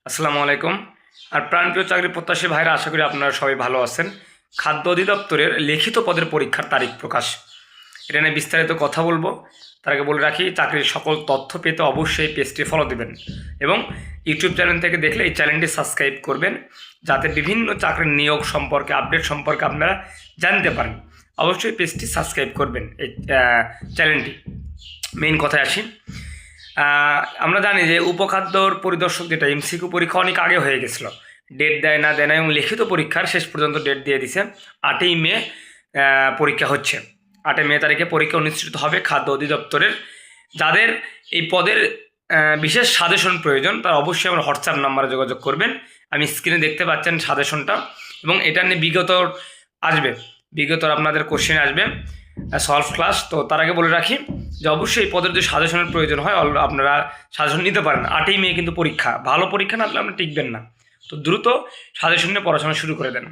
আসসালামু আলাইকুম। আর প্রাণপ্রিয় চাকরি প্রত্যাশী ভাইরা, আশা করি আপনারা সবাই ভালো আছেন। খাদ্য অধিদপ্তরের লিখিত পদের পরীক্ষার তারিখ প্রকাশ, এটা নিয়ে বিস্তারিত কথা বলবো। তার আগে বলে রাখি, চাকরির সকল তথ্য পেতে অবশ্যই পেজটি ফলো দেবেন এবং ইউটিউব চ্যানেল থেকে দেখলে এই চ্যানেলটি সাবস্ক্রাইব করবেন, যাতে বিভিন্ন চাকরির নিয়োগ সম্পর্কে আপডেট সম্পর্কে আপনারা জানতে পারেন। অবশ্যই পেজটি সাবস্ক্রাইব করবেন, এই চ্যানেলটি। মেইন কথায় আসি। আমরা জানি যে উপখাদ্যর পরিদর্শক যেটা এমসিকিউ পরীক্ষা অনেক আগে হয়ে গেছিলো, ডেট দেয় না এবং লিখিত পরীক্ষার শেষ পর্যন্ত ডেট দিয়ে দিছে 8ই মে। পরীক্ষা হচ্ছে 8 মে তারিখে পরীক্ষা অনুষ্ঠিত হবে খাদ্য অধিদপ্তরের। যাদের এই পদের বিশেষ সাজেশন প্রয়োজন, তারা অবশ্যই আমার হোয়াটসঅ্যাপ নাম্বারে যোগাযোগ করবেন। আমি স্ক্রিনে দেখতে পাচ্ছেন সাজেশনটা, এবং এটা নিয়ে বিগতর আপনাদের কোশ্চেন আসবে, সলভ ক্লাস। তো তার আগে বলে রাখি যে অবশ্যই এই পদের যদি সাজেশনের প্রয়োজন হয়, আপনারা সাজেশন নিতে পারেন। 8ই মে কিন্তু পরীক্ষা, ভালো পরীক্ষা না হলে আপনি টিকবেন না। তো দ্রুত সাজেশন নিয়ে পড়াশোনা শুরু করে দেন।